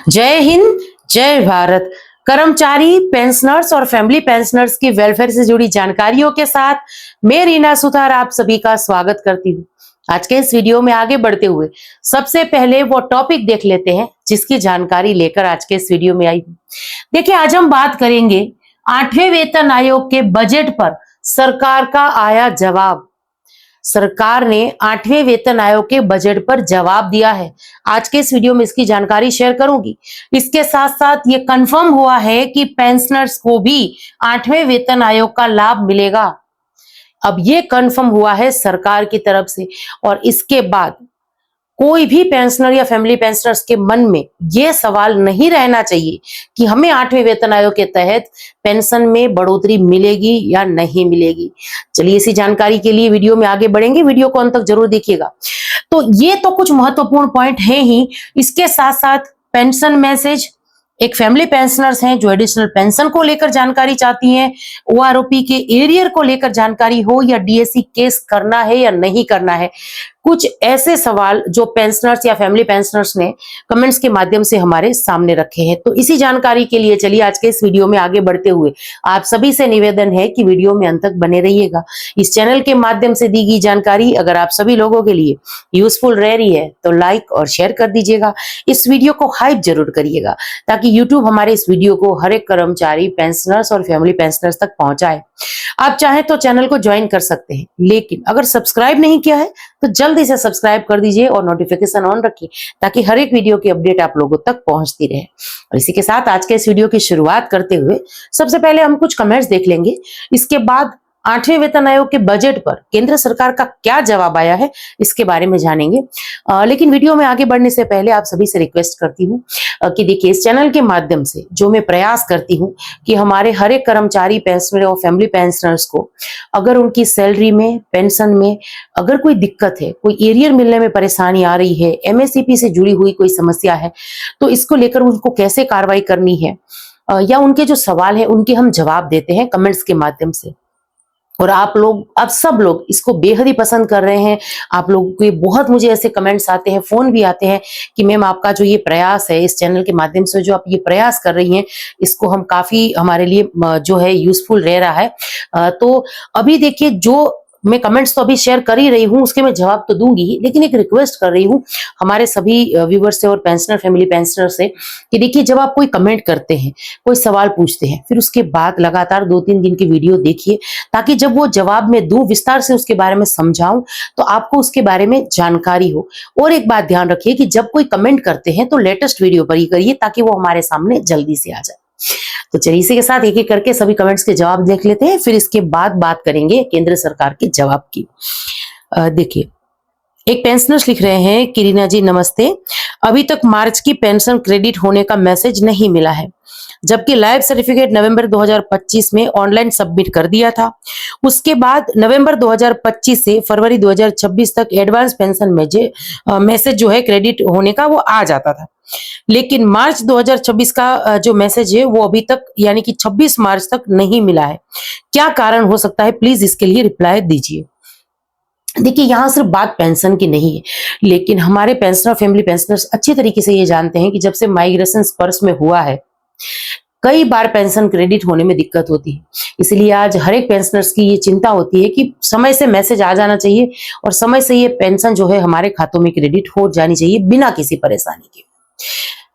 जय हिंद, जय भारत। कर्मचारी, पेंशनर्स और फैमिली पेंशनर्स की वेलफेयर से जुड़ी जानकारियों के साथ मैं रीना सुथार आप सभी का स्वागत करती हूँ। आज के इस वीडियो में आगे बढ़ते हुए सबसे पहले वो टॉपिक देख लेते हैं जिसकी जानकारी लेकर आज के इस वीडियो में आई हूँ। देखिए, आज हम बात करेंगे 8वें वेतन आयोग के बजट पर सरकार का आया जवाब। सरकार ने 8वें वेतन आयोग के बजट पर जवाब दिया है। आज के इस वीडियो में इसकी जानकारी शेयर करूंगी। इसके साथ साथ ये कंफर्म हुआ है कि पेंशनर्स को भी 8वें वेतन आयोग का लाभ मिलेगा। अब ये कंफर्म हुआ है सरकार की तरफ से, और इसके बाद कोई भी पेंशनर या फैमिली पेंशनर्स के मन में यह सवाल नहीं रहना चाहिए कि हमें 8वें वेतन आयोग के तहत पेंशन में बढ़ोतरी मिलेगी या नहीं मिलेगी। चलिए, इसी जानकारी के लिए वीडियो में आगे बढ़ेंगे। वीडियो को अंत तक जरूर देखिएगा। तो ये तो कुछ महत्वपूर्ण पॉइंट है ही। इसके साथ साथ पेंशन मैसेज, एक फैमिली पेंशनर्स हैं जो एडिशनल पेंशन को लेकर जानकारी चाहती हैं, ओआरओपी के एरियर को लेकर जानकारी हो, या डीएसी केस करना है या नहीं करना है। कुछ ऐसे सवाल जो पेंशनर्स या फैमिली पेंशनर्स ने कमेंट्स के माध्यम से हमारे सामने रखे हैं। तो इसी जानकारी के लिए चलिए आज के इस वीडियो में आगे बढ़ते हुए आप सभी से निवेदन है कि वीडियो में अंत तक बने रहिएगा। इस चैनल के माध्यम से दी गई जानकारी अगर आप सभी लोगों के लिए यूजफुल रह रही है तो लाइक और शेयर कर दीजिएगा। इस वीडियो को हाइप जरूर करिएगा ताकि यूट्यूब हमारे इस वीडियो को हर एक कर्मचारी, पेंशनर्स और फैमिली पेंशनर्स तक पहुंचाए। आप चाहें तो चैनल को ज्वाइन कर सकते हैं, लेकिन अगर सब्सक्राइब नहीं किया है तो जल्दी से सब्सक्राइब कर दीजिए और नोटिफिकेशन ऑन रखिए ताकि हर एक वीडियो की अपडेट आप लोगों तक पहुंचती रहे। और इसी के साथ आज के इस वीडियो की शुरुआत करते हुए सबसे पहले हम कुछ कमेंट्स देख लेंगे। इसके बाद 8वें वेतन आयोग के बजट पर केंद्र सरकार का क्या जवाब आया है इसके बारे में जानेंगे। लेकिन वीडियो में आगे बढ़ने से पहले आप सभी से रिक्वेस्ट करती हूँ कि देखिए, इस चैनल के माध्यम से जो मैं प्रयास करती हूँ कि हमारे हर एक कर्मचारी, पेंशनर और फैमिली पेंशनर्स को अगर उनकी सैलरी में, पेंशन में अगर कोई दिक्कत है, कोई एरियर मिलने में परेशानी आ रही है, एमएससीपी से जुड़ी हुई कोई समस्या है, तो इसको लेकर उनको कैसे कार्रवाई करनी है, या उनके जो सवाल है उनके हम जवाब देते हैं कमेंट्स के माध्यम से। और आप लोग, अब सब लोग इसको बेहद ही पसंद कर रहे हैं। आप लोगों के बहुत मुझे ऐसे कमेंट्स आते हैं, फोन भी आते हैं कि मैम आपका जो ये प्रयास है, इस चैनल के माध्यम से जो आप ये प्रयास कर रही हैं, इसको हम काफी, हमारे लिए जो है यूजफुल रह रहा है। तो अभी देखिए, जो मैं कमेंट्स तो अभी शेयर कर ही रही हूँ, उसके मैं जवाब तो दूंगी ही, लेकिन एक रिक्वेस्ट कर रही हूँ हमारे सभी व्यूवर्स से और पेंशनर, फैमिली पेंशनर से कि देखिए, जब आप कोई कमेंट करते हैं, कोई सवाल पूछते हैं, फिर उसके बाद लगातार 2-3 दिन की वीडियो देखिए ताकि जब वो जवाब मैं दूं, विस्तार से उसके बारे में समझाऊं, तो आपको उसके बारे में जानकारी हो। और एक बात ध्यान रखिए कि जब कोई कमेंट करते हैं तो लेटेस्ट वीडियो पर ही करिए ताकि वो हमारे सामने जल्दी से आ जाए। तो चलिए, इसी के साथ एक एक करके सभी कमेंट्स के जवाब देख लेते हैं, फिर इसके बाद बात करेंगे केंद्र सरकार के जवाब की। देखिए, एक पेंशनर्स लिख रहे हैं, किरीना जी नमस्ते, अभी तक मार्च की पेंशन क्रेडिट होने का मैसेज नहीं मिला है, जबकि लाइव सर्टिफिकेट नवंबर 2025 में ऑनलाइन सबमिट कर दिया था। उसके बाद नवंबर 2025 से फरवरी 2026 तक एडवांस पेंशन मैसेज जो है क्रेडिट होने का वो आ जाता था, लेकिन मार्च 2026 का जो मैसेज है वो अभी तक, यानी कि 26 मार्च तक नहीं मिला है। क्या कारण हो सकता है, प्लीज इसके लिए रिप्लाई दीजिए। देखिए, यहाँ सिर्फ बात पेंशन की नहीं है, लेकिन हमारे पेंशनर, फैमिली पेंशनर्स अच्छी तरीके से ये जानते हैं कि जब से माइग्रेशन स्पर्श में हुआ है, कई बार पेंशन क्रेडिट होने में दिक्कत होती है। इसलिए आज हर एक पेंशनर्स की ये चिंता होती है कि समय से मैसेज आ जाना चाहिए और समय से ये पेंशन जो है हमारे खातों में क्रेडिट हो जानी चाहिए बिना किसी परेशानी के।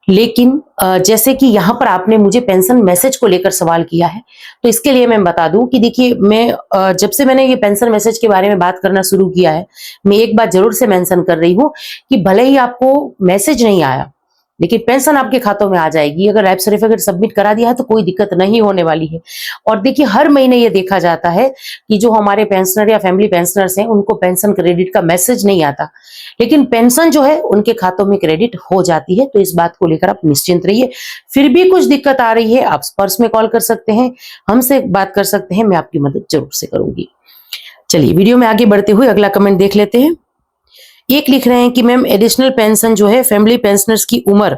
लेकिन जैसे कि यहाँ पर आपने मुझे पेंशन मैसेज को लेकर सवाल किया है, तो इसके लिए मैं बता दूं कि देखिए, मैं जब से मैंने ये पेंशन मैसेज के बारे में बात करना शुरू किया है, मैं एक बात जरूर से मेंशन कर रही हूँ कि भले ही आपको मैसेज नहीं आया, लेकिन पेंशन आपके खातों में आ जाएगी। अगर लाइफ सर्टिफिकेट सबमिट करा दिया है तो कोई दिक्कत नहीं होने वाली है। और देखिए, हर महीने ये देखा जाता है कि जो हमारे पेंशनर या फैमिली पेंशनर्स हैं उनको पेंशन क्रेडिट का मैसेज नहीं आता, लेकिन पेंशन जो है उनके खातों में क्रेडिट हो जाती है। तो इस बात को लेकर आप निश्चिंत रहिए। फिर भी कुछ दिक्कत आ रही है, आप स्पर्श में कॉल कर सकते हैं, हमसे बात कर सकते हैं, मैं आपकी मदद जरूर से करूंगी। चलिए, वीडियो में आगे बढ़ते हुए अगला कमेंट देख लेते हैं। एक लिख रहे हैं कि मैम, एडिशनल पेंशन जो है फैमिली पेंशनर्स की उम्र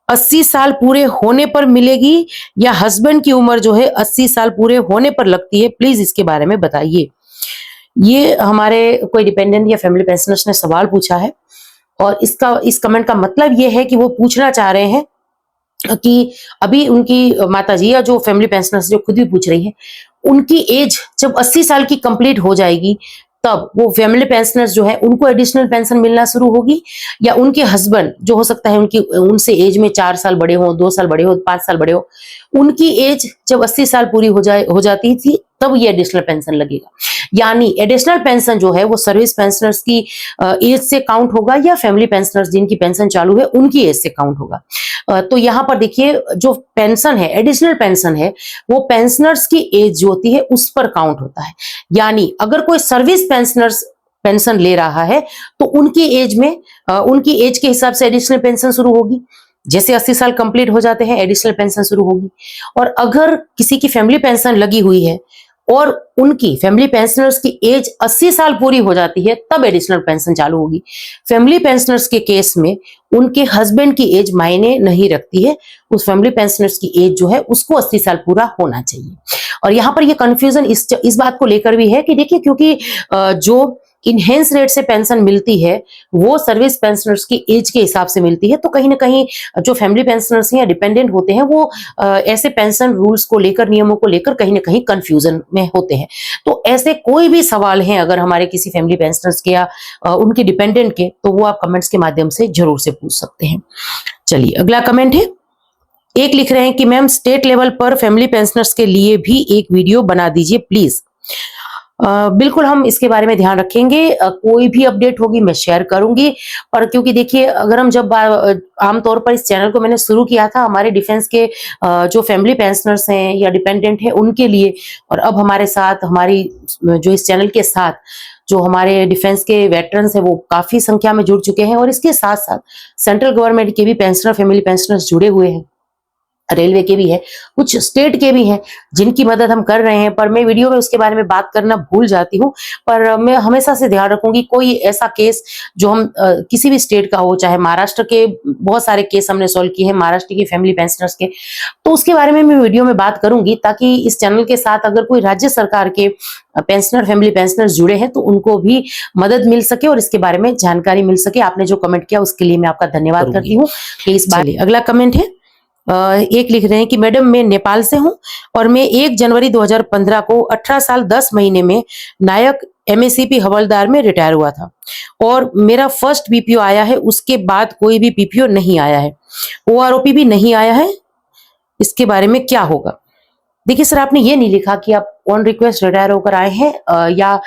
80 साल पूरे होने पर मिलेगी या हस्बैंड की उम्र जो है 80 साल पूरे होने पर लगती है, प्लीज इसके बारे में बताइए। ये हमारे कोई डिपेंडेंट या फैमिली पेंशनर्स ने सवाल पूछा है, और इस कमेंट का मतलब ये है कि वो पूछना चाह रहे हैं कि अभी उनकी माताजी या जो फैमिली पेंशनर्स जो खुद भी पूछ रही है, उनकी एज जब 80 साल की कंप्लीट हो जाएगी तब वो फैमिली पेंशनर्स जो है उनको एडिशनल पेंशन मिलना शुरू होगी, या उनके हस्बैंड जो हो सकता है उनकी उनसे एज में 4 साल बड़े हो, 2 साल बड़े हो, 5 साल बड़े हो, उनकी एज जब 80 साल पूरी हो जाती थी तब ये एडिशनल पेंशन लगेगा। यानी एडिशनल पेंशन जो है वो सर्विस पेंशनर्स की एज से काउंट होगा, या फैमिली पेंशनर्स जिनकी पेंशन चालू है उनकी एज से काउंट होगा। तो यहाँ पर देखिए जो पेंशन है, एडिशनल पेंशन है, वो पेंशनर्स की एज जो होती है उस पर काउंट होता है। यानी अगर कोई सर्विस पेंशनर्स पेंशन ले रहा है तो उनकी एज में उनकी एज के हिसाब से एडिशनल पेंशन शुरू होगी। जैसे 80 साल कंप्लीट हो जाते हैं एडिशनल पेंशन शुरू होगी। और अगर किसी की फैमिली पेंशन लगी हुई है और उनकी फैमिली पेंशनर्स की एज 80 साल पूरी हो जाती है तब एडिशनल पेंशन चालू होगी। फैमिली पेंशनर्स के केस में उनके हस्बैंड की एज मायने नहीं रखती है, उस फैमिली पेंशनर्स की एज जो है उसको 80 साल पूरा होना चाहिए। और यहाँ पर ये कंफ्यूजन इस बात को लेकर भी है कि देखिए, क्योंकि जो इनहेंस रेट से पेंशन मिलती है वो सर्विस पेंशनर्स की एज के हिसाब से मिलती है, तो कहीं ना कहीं जो फैमिली पेंशनर्स हैं या डिपेंडेंट होते हैं वो ऐसे पेंशन रूल्स को लेकर, नियमों को लेकर कहीं ना कहीं कंफ्यूजन में होते हैं। तो ऐसे कोई भी सवाल हैं अगर हमारे किसी फैमिली पेंशनर्स के या उनके डिपेंडेंट के, तो वो आप कमेंट्स के माध्यम से जरूर से पूछ सकते हैं। चलिए अगला कमेंट है, एक लिख रहे हैं कि मैम स्टेट लेवल पर फैमिली पेंशनर्स के लिए भी एक वीडियो बना दीजिए प्लीज। बिल्कुल हम इसके बारे में ध्यान रखेंगे, कोई भी अपडेट होगी मैं शेयर करूंगी। पर क्योंकि देखिए, अगर हम जब आमतौर पर इस चैनल को मैंने शुरू किया था हमारे डिफेंस के जो फैमिली पेंशनर्स हैं या डिपेंडेंट हैं उनके लिए, और अब हमारे साथ हमारी जो इस चैनल के साथ जो हमारे डिफेंस के वेटरन्स हैं वो काफी संख्या में जुड़ चुके हैं, और इसके साथ साथ सेंट्रल गवर्नमेंट के भी पेंशनर, फैमिली पेंशनर्स जुड़े हुए हैं, रेलवे के भी है, कुछ स्टेट के भी हैं जिनकी मदद हम कर रहे हैं। पर मैं वीडियो में उसके बारे में बात करना भूल जाती हूँ, पर मैं हमेशा से ध्यान रखूंगी कोई ऐसा केस जो हम किसी भी स्टेट का हो, चाहे महाराष्ट्र के बहुत सारे केस हमने सॉल्व किए हैं महाराष्ट्र की फैमिली पेंशनर्स के, तो उसके बारे में मैं वीडियो में बात करूंगी, ताकि इस चैनल के साथ अगर कोई राज्य सरकार के पेंशनर, फैमिली पेंशनर्स जुड़े हैं तो उनको भी मदद मिल सके और इसके बारे में जानकारी मिल सके। आपने जो कमेंट किया उसके लिए मैं आपका धन्यवाद करती हूँ कि इस बार। अगला कमेंट है, एक लिख रहे हैं कि मैडम मैं नेपाल से हूं और मैं 1 जनवरी 2015 को 18 साल 10 महीने में नायक एमएससीपी हवलदार में रिटायर हुआ था और मेरा फर्स्ट पीपीओ आया है, उसके बाद कोई भी पीपीओ नहीं आया है, ओआरओपी भी नहीं आया है, इसके बारे में क्या होगा? देखिए सर, आपने ये नहीं लिखा कि आप ऑन रिक्वेस्ट रिटायर होकर आए हैं या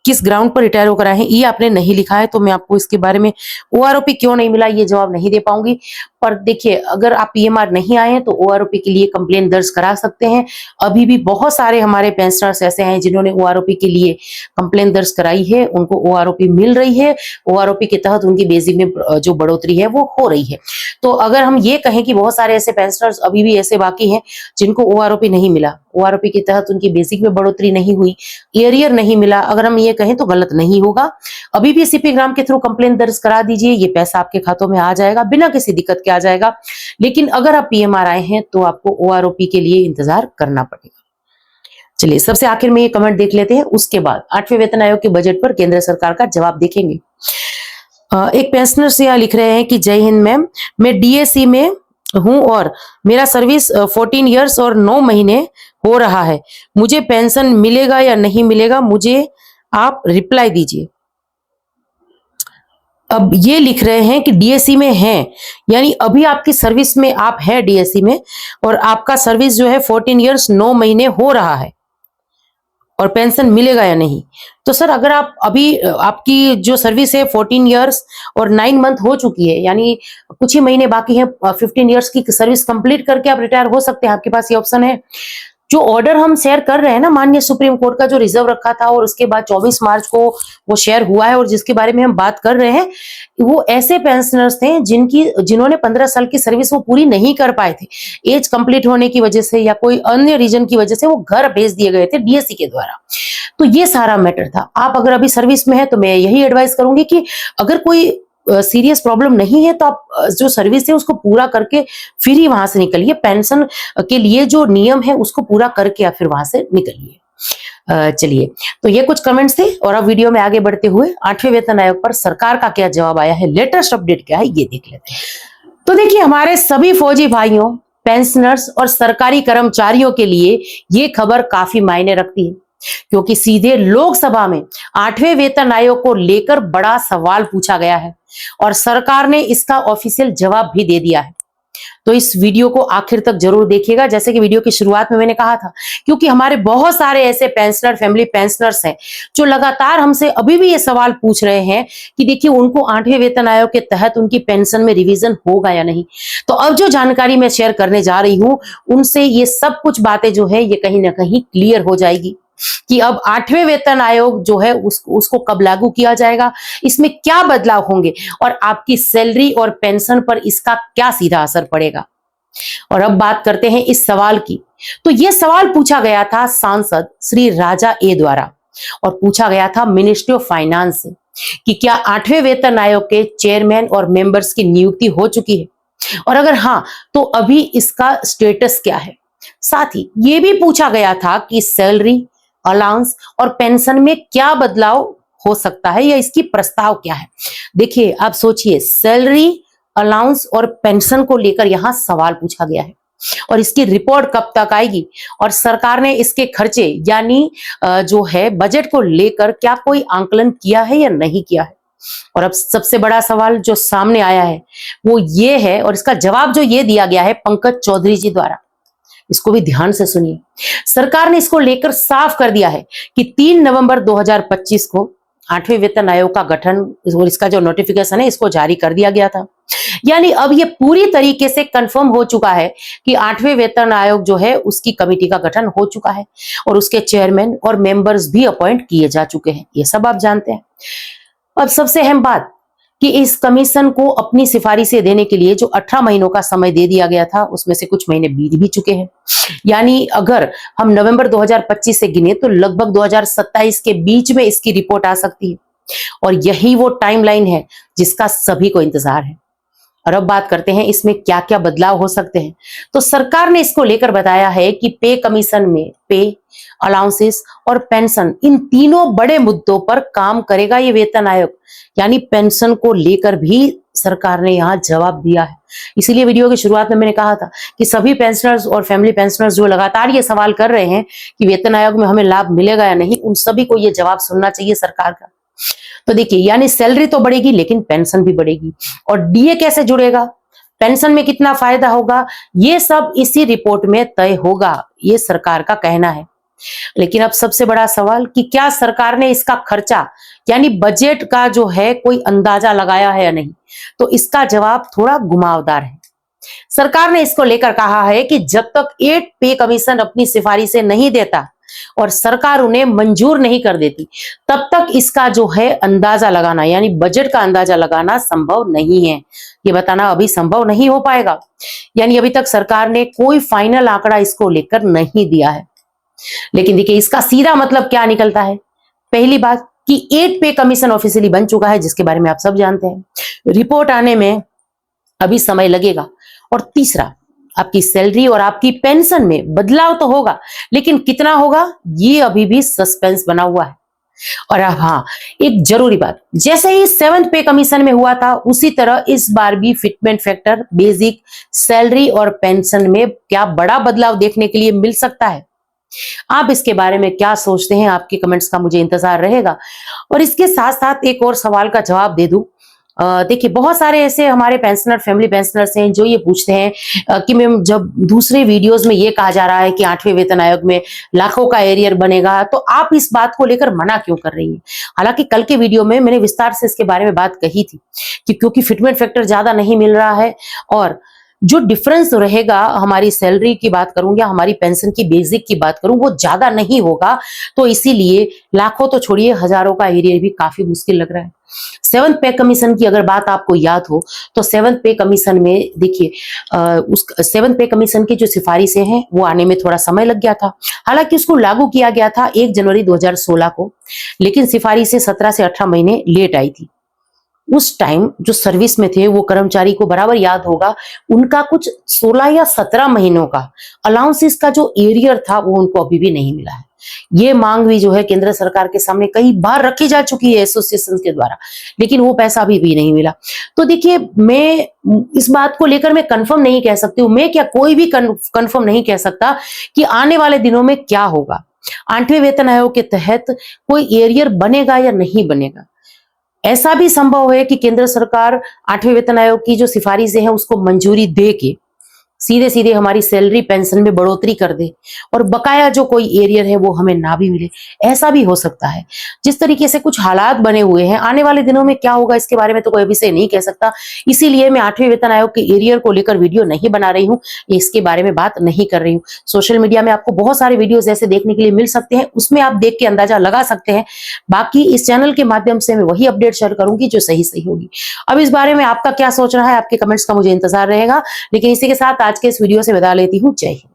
किस ग्राउंड पर रिटायर होकर आए हैं, ये आपने नहीं लिखा है, तो मैं आपको इसके बारे में ओआरओपी क्यों नहीं मिला ये जवाब नहीं दे पाऊंगी। पर देखिए, अगर आप पीएमआर नहीं आए हैं तो ओआरओपी के लिए कंप्लेन दर्ज करा सकते हैं। अभी भी बहुत सारे हमारे पेंशनर्स ऐसे हैं जिन्होंने ओआरओपी के लिए कंप्लेन दर्ज कराई है, उनको ओआरओपी मिल रही है, ओआरओपी के तहत उनकी बेसिक में जो बढ़ोतरी है वो हो रही है। तो अगर हम ये कहें कि बहुत सारे ऐसे पेंशनर्स अभी भी ऐसे बाकी हैं जिनको ओआरओपी नहीं मिला, ओआरओपी के तहत उनकी बेसिक में बढ़ोतरी नहीं हुई, ईयर नहीं मिला, अगर हम ये कहें तो गलत नहीं होगा। अभी भी सीपी ग्राम के थ्रू कंप्लेन दर्ज करा दीजिए, ये पैसा आपके खातों में आ जाएगा, बिना किसी दिक्कत के आ जाएगा। लेकिन अगर आप पीएमआर आए हैं तो आपको ओआरओपी के लिए इंतजार करना पड़ेगा। चलिए सबसे आखिर में ये कमेंट देख लेते हैं, उसके बाद 8वें वेतन आयोग के बजट पर केंद्र सरकार का जवाब देखेंगे। एक पेंशनर से यहाँ लिख रहे हैं कि जय हिंद मैम, मैं डीएसी में हूं और मेरा सर्विस 14 इयर्स और 9 महीने हो रहा है, मुझे पेंशन मिलेगा या नहीं मिलेगा, मुझे आप रिप्लाई दीजिए। अब ये लिख रहे हैं कि डीएससी में हैं, यानी अभी आपकी सर्विस में आप हैं डीएससी में और आपका सर्विस जो है 14 इयर्स 9 महीने हो रहा है और पेंशन मिलेगा या नहीं। तो सर, अगर आप अभी आपकी जो सर्विस है 14 इयर्स और 9 मंथ हो चुकी है, यानी कुछ ही महीने बाकी हैं, 15 इयर्स की सर्विस कंप्लीट करके आप रिटायर हो सकते हैं, आपके पास ये ऑप्शन है। जो ऑर्डर हम शेयर कर रहे हैं ना माननीय सुप्रीम कोर्ट का, जो रिजर्व रखा था और उसके बाद 24 मार्च को वो शेयर हुआ है और जिसके बारे में हम बात कर रहे हैं, वो ऐसे पेंशनर्स थे जिन्होंने 15 साल की सर्विस वो पूरी नहीं कर पाए थे, एज कंप्लीट होने की वजह से या कोई अन्य रीजन की वजह से वो घर भेज दिए गए थे डीएससी के द्वारा। तो ये सारा मैटर था। आप अगर अभी सर्विस में है तो मैं यही एडवाइस करूंगी कि अगर कोई सीरियस प्रॉब्लम नहीं है तो आप जो सर्विस है उसको पूरा करके फिर ही वहां से निकलिए। पेंशन के लिए जो नियम है उसको पूरा करके आप फिर वहां से निकलिए। चलिए, तो ये कुछ कमेंट्स थे और अब वीडियो में आगे बढ़ते हुए 8वें वेतन आयोग पर सरकार का क्या जवाब आया है, लेटेस्ट अपडेट क्या है, ये देख लेते हैं। तो देखिए, हमारे सभी फौजी भाइयों, पेंशनर्स और सरकारी कर्मचारियों के लिए ये खबर काफी मायने रखती है, क्योंकि सीधे लोकसभा में 8वें वेतन आयोग को लेकर बड़ा सवाल पूछा गया है और सरकार ने इसका ऑफिशियल जवाब भी दे दिया है। तो इस वीडियो को आखिर तक जरूर देखिएगा, जैसे कि वीडियो की शुरुआत में मैंने कहा था, क्योंकि हमारे बहुत सारे ऐसे पेंशनर, फैमिली पेंशनर्स हैं जो लगातार हमसे अभी भी ये सवाल पूछ रहे हैं कि देखिए, उनको 8वें वेतन आयोग के तहत उनकी पेंशन में रिवीजन होगा या नहीं। तो अब जो जानकारी मैं शेयर करने जा रही हूं, उनसे ये सब कुछ बातें जो है ये कहीं ना कहीं क्लियर हो जाएगी कि अब 8वें वेतन आयोग जो है उसको कब लागू किया जाएगा, इसमें क्या बदलाव होंगे और आपकी सैलरी और पेंशन पर इसका क्या सीधा असर पड़ेगा। और अब बात करते हैं इस सवाल की। तो यह सवाल पूछा गया था सांसद श्री राजा ए द्वारा और पूछा गया था मिनिस्ट्री ऑफ फाइनेंस से कि क्या 8वें वेतन आयोग के चेयरमैन और मेंबर्स की नियुक्ति हो चुकी है, और अगर हाँ तो अभी इसका स्टेटस क्या है। साथ ही यह भी पूछा गया था कि सैलरी, अलाउंस और पेंशन में क्या बदलाव हो सकता है या इसकी प्रस्ताव क्या है। देखिए, आप सोचिए, सैलरी, अलाउंस और पेंशन को लेकर यहां सवाल पूछा गया है और इसकी रिपोर्ट कब तक आएगी और सरकार ने इसके खर्चे यानी जो है बजट को लेकर क्या कोई आंकलन किया है या नहीं किया है। और अब सबसे बड़ा सवाल जो सामने आया है वो ये है, और इसका जवाब जो ये दिया गया है पंकज चौधरी जी द्वारा, इसको भी ध्यान से सुनिए। सरकार ने इसको लेकर साफ कर दिया है कि 3 नवंबर 2025 को 8वें वेतन आयोग का गठन और इसका जो नोटिफिकेशन है इसको जारी कर दिया गया था। यानी अब ये पूरी तरीके से कंफर्म हो चुका है कि 8वें वेतन आयोग जो है उसकी कमेटी का गठन हो चुका है और उसके चेयरमैन और मेंबर्स भी अपॉइंट किए जा चुके हैं। ये सब आप जानते हैं। अब सबसे अहम बात कि इस कमीशन को अपनी सिफारिशें देने के लिए जो 18 महीनों का समय दे दिया गया था, उसमें से कुछ महीने बीत भी चुके हैं। यानी अगर हम नवंबर 2025 से गिने तो लगभग 2027 के बीच में इसकी रिपोर्ट आ सकती है और यही वो टाइमलाइन है जिसका सभी को इंतजार है। और अब बात करते हैं इसमें क्या क्या बदलाव हो सकते हैं। तो सरकार ने इसको लेकर बताया है कि पे कमीशन में पे, अलाउंसेस और पेंशन, इन तीनों बड़े मुद्दों पर काम करेगा ये वेतन आयोग। यानी पेंशन को लेकर भी सरकार ने यहाँ जवाब दिया है। इसीलिए वीडियो की शुरुआत में मैंने कहा था कि सभी पेंशनर्स और फैमिली पेंशनर्स जो लगातार ये सवाल कर रहे हैं कि वेतन आयोग में हमें लाभ मिलेगा या नहीं, उन सभी को ये जवाब सुनना चाहिए सरकार का। तो देखिए, यानी सैलरी तो बढ़ेगी लेकिन पेंशन भी बढ़ेगी, और डीए कैसे जुड़ेगा, पेंशन में कितना फायदा होगा, ये सब इसी रिपोर्ट में तय होगा, ये सरकार का कहना है। लेकिन अब सबसे बड़ा सवाल कि क्या सरकार ने इसका खर्चा यानी बजट का जो है कोई अंदाजा लगाया है या नहीं। तो इसका जवाब थोड़ा घुमावदार है। सरकार ने इसको लेकर कहा है कि जब तक 8 पे कमीशन अपनी सिफारिशें नहीं देता और सरकार उन्हें मंजूर नहीं कर देती, तब तक इसका जो है अंदाजा लगाना यानी बजट का अंदाजा लगाना संभव नहीं है। ये बताना अभी संभव नहीं हो पाएगा। यानी अभी तक सरकार ने कोई फाइनल आंकड़ा इसको लेकर नहीं दिया है। लेकिन देखिए, इसका सीधा मतलब क्या निकलता है। पहली बात कि 8 पे कमीशन ऑफिशियली बन चुका है, जिसके बारे में आप सब जानते हैं। रिपोर्ट आने में अभी समय लगेगा। और तीसरा, आपकी सैलरी और आपकी पेंशन में बदलाव तो होगा, लेकिन कितना होगा ये अभी भी सस्पेंस बना हुआ है। और हाँ, एक जरूरी बात, जैसे ही 7th पे कमीशन में हुआ था उसी तरह इस बार भी फिटमेंट फैक्टर, बेसिक सैलरी और पेंशन में क्या बड़ा बदलाव देखने के लिए मिल सकता है। आप इसके बारे में क्या सोचते हैं, आपके कमेंट्स का मुझे इंतजार रहेगा। और इसके साथ साथ एक और सवाल का जवाब दे दूं। देखिए, बहुत सारे ऐसे हमारे पेंशनर, फैमिली पेंशनर्स हैं जो ये पूछते हैं कि मैम, जब दूसरे वीडियोस में ये कहा जा रहा है कि 8वें वेतन आयोग में लाखों का एरियर बनेगा, तो आप इस बात को लेकर मना क्यों कर रही हैं। हालांकि कल के वीडियो में मैंने विस्तार से इसके बारे में बात कही थी कि क्योंकि फिटमेंट फैक्टर ज्यादा नहीं मिल रहा है और जो डिफरेंस रहेगा, हमारी सैलरी की बात करूं या हमारी पेंशन की बेसिक की बात करूं, वो ज्यादा नहीं होगा। तो इसीलिए लाखों तो छोड़िए, हजारों का एरियर भी काफी मुश्किल लग रहा है। 7th पे कमीशन की अगर बात आपको याद हो तो 7th पे कमीशन में देखिए, उस 7th पे कमीशन की जो सिफारिशें हैं वो आने में थोड़ा समय लग गया था। हालांकि उसको लागू किया गया था 1 जनवरी 2016 को, लेकिन सिफारिशें 17 से 18 महीने लेट आई थी। उस टाइम जो सर्विस में थे वो कर्मचारी को बराबर याद होगा, उनका कुछ 16 या 17 महीनों का अलाउंसेस का जो एरियर था वो उनको अभी भी नहीं मिला है। ये मांग भी जो है केंद्र सरकार के सामने कई बार रखी जा चुकी है एसोसिएशन के द्वारा, लेकिन वो पैसा अभी भी नहीं मिला। तो देखिए, मैं इस बात को लेकर मैं कंफर्म नहीं कह सकती हूँ, मैं क्या कोई भी कंफर्म नहीं कह सकता कि आने वाले दिनों में क्या होगा। 8वें वेतन आयोग के तहत कोई एरियर बनेगा या नहीं बनेगा। ऐसा भी संभव है कि केंद्र सरकार 8वें वेतन आयोग की जो सिफारिशें हैं उसको मंजूरी दे के सीधे सीधे हमारी सैलरी पेंशन में बढ़ोतरी कर दे और बकाया जो कोई एरियर है वो हमें ना भी मिले। ऐसा भी हो सकता है। जिस तरीके से कुछ हालात बने हुए हैं, आने वाले दिनों में क्या होगा इसके बारे में तो कोई अभी से नहीं कह सकता। इसीलिए मैं 8वें वेतन आयोग के एरियर को लेकर वीडियो नहीं बना रही हूँ, इसके बारे में बात नहीं कर रही हूँ। सोशल मीडिया में आपको बहुत सारे वीडियोज ऐसे देखने के लिए मिल सकते हैं, उसमें आप देख के अंदाजा लगा सकते हैं। बाकी इस चैनल के माध्यम से मैं वही अपडेट शेयर करूंगी जो सही सही होगी। अब इस बारे में आपका क्या सोच रहा है, आपके कमेंट्स का मुझे इंतजार रहेगा। लेकिन इसी के साथ आज के इस वीडियो से विदा लेती हूँ। जय हिंद।